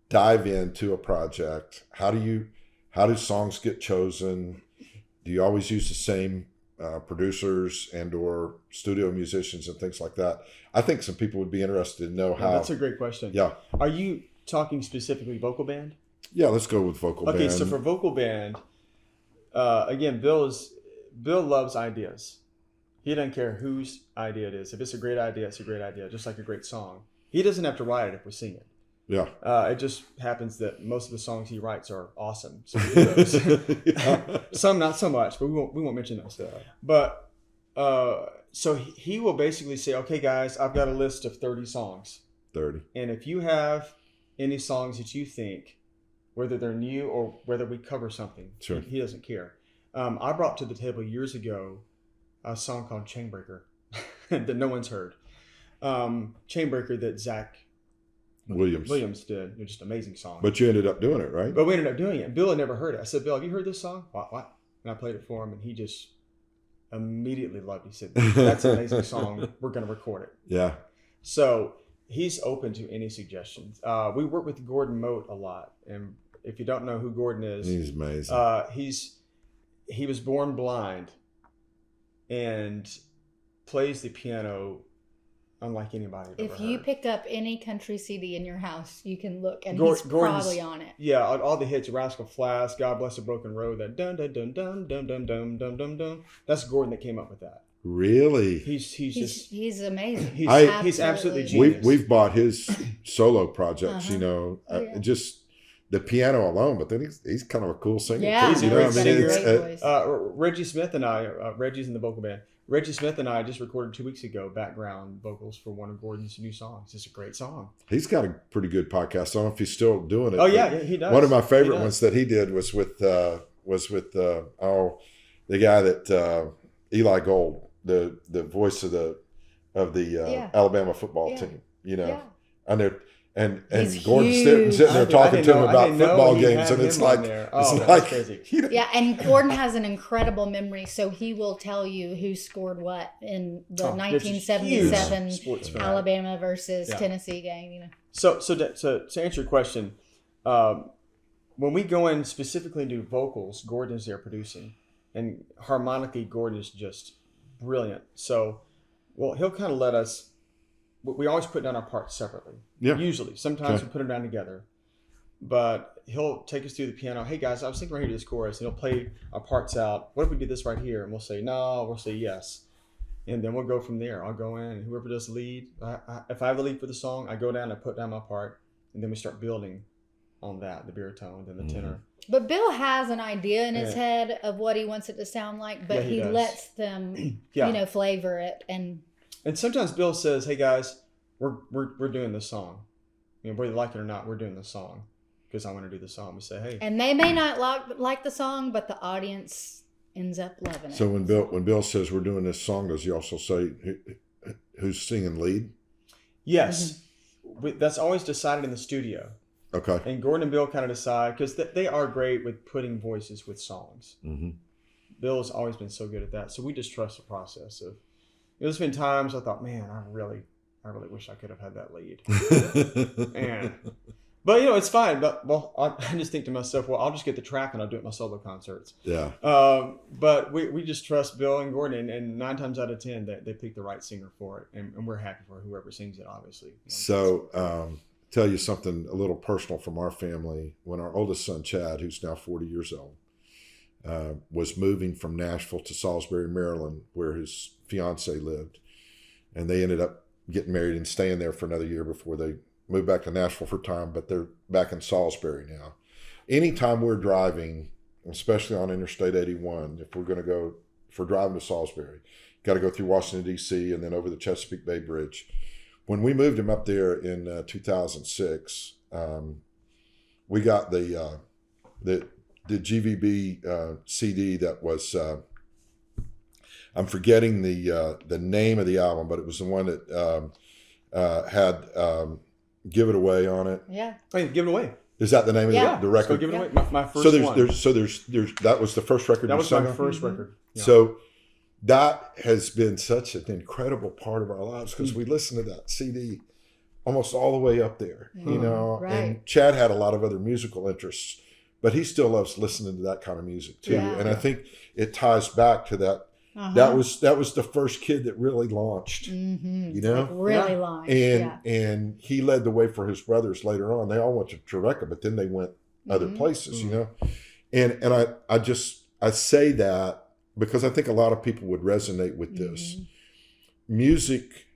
dive into a project? How do songs get chosen? Do you always use the same producers and or studio musicians and things like that? I think some people would be interested to know how. That's a great question. Yeah. Are you talking specifically vocal band? Yeah, let's go with vocal band. Okay, so for vocal band, again, Bill loves ideas. He doesn't care whose idea it is. If it's a great idea, it's a great idea, just like a great song. He doesn't have to write it if we sing it. Yeah. It just happens that most of the songs he writes are awesome. So we do those. Some not so much, but we won't mention those. But so he will basically say, okay, guys, I've got a list of 30 songs. 30. And if you have any songs that you think, whether they're new or whether we cover something, he doesn't care. I brought to the table years ago a song called Chainbreaker that no one's heard. Chainbreaker that Zach Williams did. Just an amazing song. But you ended up doing it, right? But we ended up doing it. Bill had never heard it. I said, Bill, have you heard this song? What? And I played it for him, and he just immediately loved it. He said, that's an amazing song. We're going to record it. Yeah. So he's open to any suggestions. We work with Gordon Mote a lot, and if you don't know who Gordon is, he's amazing. He was born blind and plays the piano unlike anybody I've ever If you heard. pick up any country CD in your house, you can look, and Gordon's he's probably on it. Yeah, all the hits, Rascal Flatts, God Bless a Broken Road, that dun dun dun dun dun dun dun dun dun dun. That's Gordon that came up with that. Really? He's amazing. He's absolutely genius. We've bought his solo projects, Uh-huh. just the piano alone, but then he's kind of a cool singer. Yeah, too, he's you know? a great voice. Reggie Smith and I, Reggie's in the vocal band. Reggie Smith and I just recorded 2 weeks ago background vocals for one of Gordon's new songs. It's a great song. He's got a pretty good podcast. I don't know if he's still doing it. Oh yeah, he does. One of my favorite ones that he did was with the guy that Eli Gold, the voice of the Alabama football team. And Gordon's sitting there talking to him about football games, and it's like, crazy. Yeah, and Gordon has an incredible memory, so he will tell you who scored what in the 1977 Alabama versus Tennessee game. So to answer your question, when we go in specifically to vocals, Gordon is there producing, and harmonically, Gordon is just brilliant. So, he'll kind of let us. We always put down our parts separately. Yeah. Usually. Sometimes we put them down together. But he'll take us through the piano. Hey, guys, I was thinking right here to this chorus. And he'll play our parts out. What if we did this right here? And we'll say no. We'll say yes. And then we'll go from there. I'll go in. And whoever does the lead, if I have the lead for the song, I go down and put down my part. And then we start building on that, the baritone, then the tenor. But Bill has an idea in his head of what he wants it to sound like, but he lets them, flavor it. And sometimes Bill says, "Hey guys, we're doing this song. Whether you like it or not, we're doing this song because I want to do the song." We say, "Hey," and they may not like the song, but the audience ends up loving it. So when Bill says we're doing this song, does he also say who's singing lead? Yes, that's always decided in the studio. Okay. And Gordon and Bill kind of decide because they are great with putting voices with songs. Mm-hmm. Bill's always been so good at that, so we just trust the process of. There's been times I thought, man, I really wish I could have had that lead. But it's fine. But I just think to myself, I'll just get the track and I'll do it in my solo concerts. Yeah. But we just trust Bill and Gordon, and 9 times out of 10 they pick the right singer for it, and we're happy for whoever sings it, obviously. So tell you something a little personal from our family. When our oldest son Chad, who's now 40 years old, was moving from Nashville to Salisbury, Maryland, where his fiance lived, and they ended up getting married and staying there for another year before they moved back to Nashville for time, but they're back in Salisbury now. Anytime we're driving, especially on Interstate 81, if we're driving to Salisbury, got to go through Washington, D.C., and then over the Chesapeake Bay Bridge. When we moved him up there in 2006, we got the GVB CD that was I'm forgetting the name of the album, but it was the one that had "Give It Away" on it. Yeah. Hey, Give It Away. Is that the name of the record? So Give It Away. My first one. There's that was the first record. That was my first record. Yeah. So that has been such an incredible part of our lives because we listened to that CD almost all the way up there, Right. And Chad had a lot of other musical interests, but he still loves listening to that kind of music too. Yeah. And I think it ties back to that. Uh-huh. That was the first kid that really launched, really launched. And he led the way for his brothers later on. They all went to Trevecca, but then they went other places, And I say that because I think a lot of people would resonate with this. Music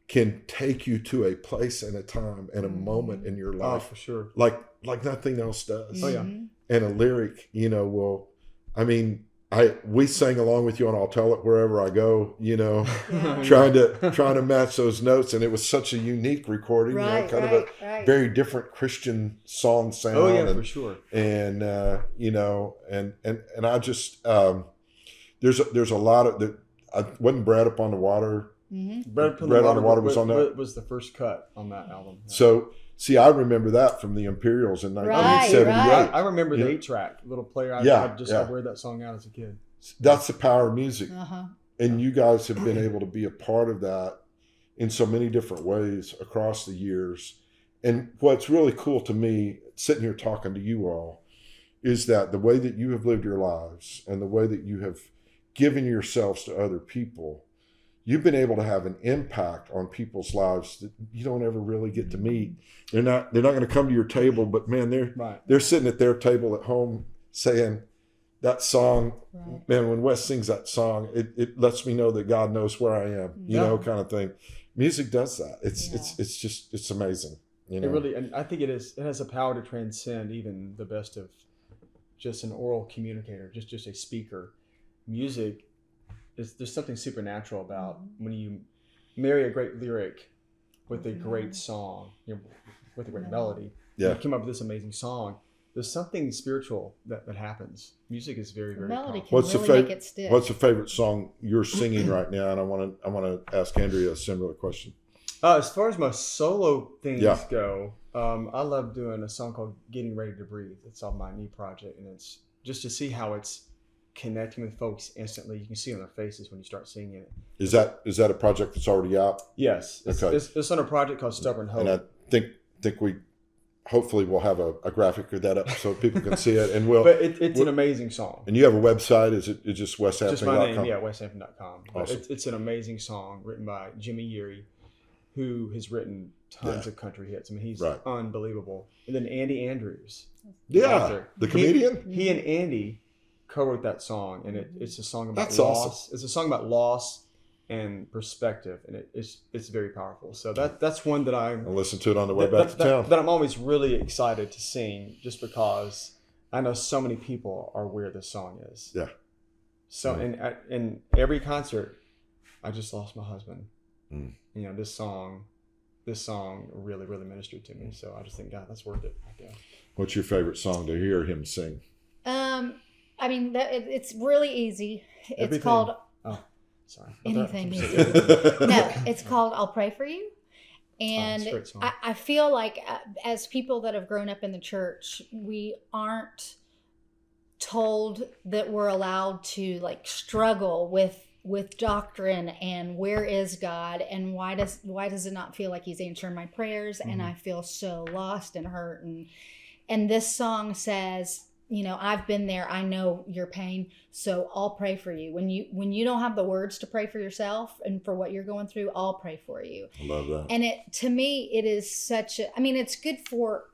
can take you to a place and a time and a moment in your life, for sure, like nothing else does. Oh yeah, and a lyric, we sang along with you on "I'll Tell It Wherever I Go," trying to match those notes, and it was such a unique recording, kind of a very different Christian song sound. Oh yeah, for sure. And and I just there's a lot of wasn't Bread Upon the Water. Mm-hmm. Bread on the Water was on that. Was the first cut on that album. Yeah. So. See, I remember that from the Imperials in 1978. Right. I remember the 8-track little player. I wear that song out as a kid. That's the power of music. Uh-huh. And you guys have been able to be a part of that in so many different ways across the years. And what's really cool to me, sitting here talking to you all, is that the way that you have lived your lives and the way that you have given yourselves to other people, you've been able to have an impact on people's lives that you don't ever really get to meet. They're not going to come to your table, but man, they're sitting at their table at home saying that song. Right. Man, when Wes sings that song, it lets me know that God knows where I am, you know, kind of thing. Music does that. It's amazing. You know? It really, and I think it has a power to transcend even the best of just an oral communicator, just a speaker. Music there's something supernatural about when you marry a great lyric with a great song, with a great melody. You come up with this amazing song. There's something spiritual that happens. Music is very, very melody powerful. Can really make it stick. What's the favorite song you're singing right now? And I want to ask Andrea a similar question. As far as my solo things go, I love doing a song called "Getting Ready to Breathe." It's on my new project, and it's just to see how it's connecting with folks instantly. You can see on their faces when you start singing it. Is that a project that's already out? Yes. It's on a project called Stubborn Hope. And I think we hopefully we'll have a graphic of that up so people can see it. And but it's an amazing song. And you have a website? Is it just weshampton.com? Just my name, weshampton.com. Awesome. It's an amazing song written by Jimmy Yeary, who has written tons of country hits. I mean, he's unbelievable. And then Andy Andrews. The comedian? He and Andy co-wrote that song, and it's a song about loss. Awesome. It's a song about loss and perspective, and it's very powerful. So that's one that I'll listen to it on the way back to town. That I'm always really excited to sing, just because I know so many people are where this song is. Yeah. So in every concert, I just lost my husband. You know, this song really, really ministered to me. So I just think, God, that's worth it. Yeah. What's your favorite song to hear him sing? I mean, it's really easy. It's Everything. Called... Oh, sorry. Anything. No, it's called I'll Pray For You. And I feel like as people that have grown up in the church, we aren't told that we're allowed to like struggle with doctrine and where is God and why does it not feel like he's answering my prayers, and I feel so lost and hurt, and this song says, you know, I've been there. I know your pain. So I'll pray for you. When you don't have the words to pray for yourself and for what you're going through, I'll pray for you. I love that. And to me, it is it's good for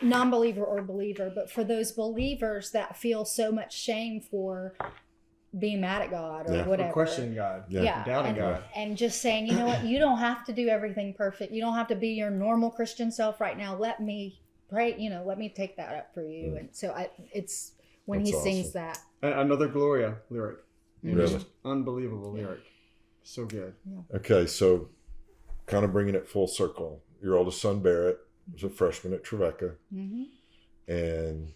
non-believer or believer, but for those believers that feel so much shame for being mad at God or whatever. For questioning God. Doubting God. And just saying, you know what, you don't have to do everything perfect. You don't have to be your normal Christian self right now. Let me pray, you know, let me take that up for you. And so it's when he sings that. Another Gloria lyric. Really? Just unbelievable lyric. So good. Yeah. Okay, so kind of bringing it full circle. Your oldest son, Barrett, was a freshman at Trevecca. And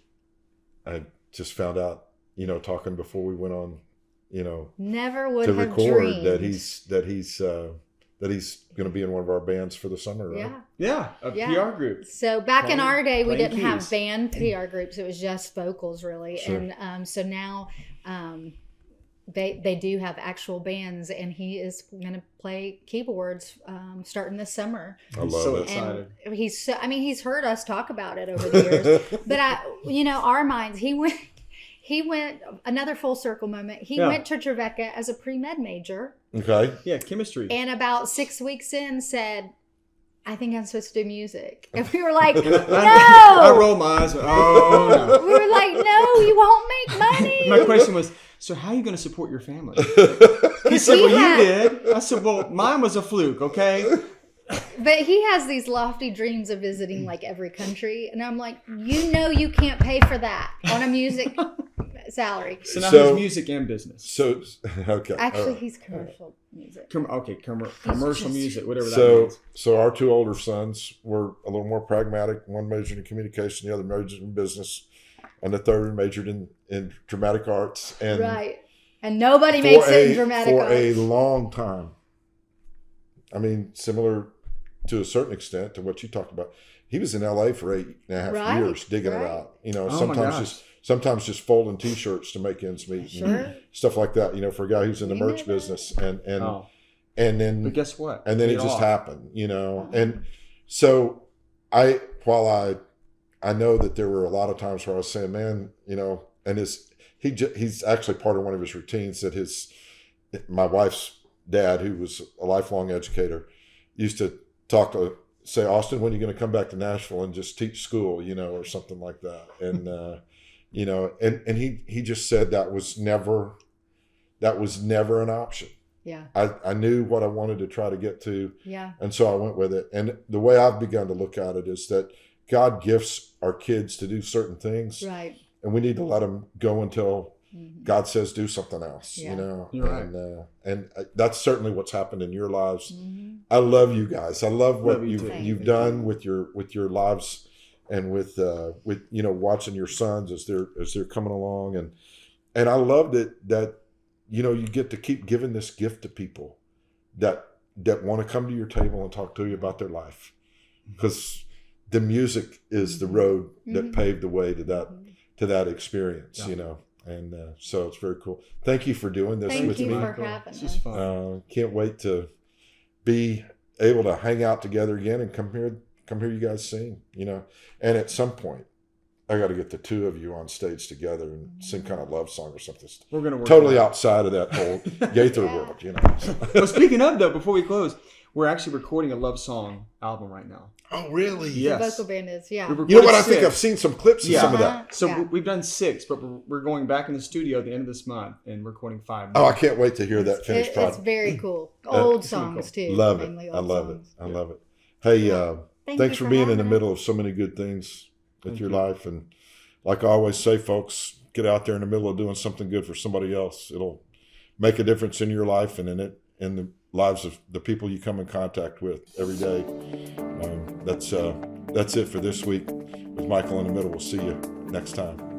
I just found out, you know, talking before we went on, you know, never would to have record dreamed that he's going to be in one of our bands for the summer, right? PR group. So back in our day, we didn't keys. have band PR groups. It was just vocals, really. Sure. And so now they do have actual bands, and he is going to play keyboards starting this summer. I love so it. excited. And he's heard us talk about it over the years. But our minds, he went another full circle moment. He went to Trevecca as a pre-med major. Okay. Yeah, chemistry. And about 6 weeks in said, I think I'm supposed to do music. And we were like, no. I rolled my eyes. Oh, no. We were like, no, you won't make money. My question was, so how are you going to support your family? He said, well, you did. I said, well, mine was a fluke, okay? But he has these lofty dreams of visiting like every country. And I'm like, you can't pay for that on a music salary. So now he's music and business. So, okay. Actually, he's commercial music. Commercial music, whatever that means. So our two older sons were a little more pragmatic. One majored in communication, the other majored in business, and the third majored in dramatic arts. And right. And nobody makes it in dramatic arts. For a long time. I mean, similar to a certain extent to what you talked about. He was in LA for 8.5 years digging it out. You know, sometimes just folding T-shirts to make ends meet. Sure. And stuff like that, you know, for a guy who's in the merch business. But guess what? And then it just happened, And so I know that there were a lot of times where I was saying, man, and he's actually part of one of his routines that my wife's dad, who was a lifelong educator, used to say, Austin, when are you going to come back to Nashville and just teach school, or something like that. And, and he just said that was never an option. Yeah. I knew what I wanted to try to get to. Yeah. And so I went with it. And the way I've begun to look at it is that God gifts our kids to do certain things. Right. And we need to let them go until God says do something else, You're right. And that's certainly what's happened in your lives. I love you guys. I love what you've done with your lives, and with watching your sons as they're coming along, and I loved it that you get to keep giving this gift to people that want to come to your table and talk to you about their life, because the music is the road that paved the way to that experience, And so it's very cool. Thank you for doing this with me. Thank you for having us. It's just fun. Can't wait to be able to hang out together again and come hear you guys sing, And at some point, I got to get the two of you on stage together and sing kind of love song or something. We're going to work totally outside of that whole Gaither world, Well, speaking of, though, before we close, we're actually recording a love song album right now. Oh, really? Yes. The vocal band is, yeah. You know what? I think I've seen some clips of some of that. So we've done 6, but we're going back in the studio at the end of this month and recording 5 more. Oh, I can't wait to hear that finished product. It's very cool. Old songs, too. Love it. I love it. I love it. Hey, thanks for being in the middle of so many good things with your life. And like I always say, folks, get out there in the middle of doing something good for somebody else. It'll make a difference in your life and in the lives of the people you come in contact with every day. That's it for this week with Michael in the Middle. We'll see you next time.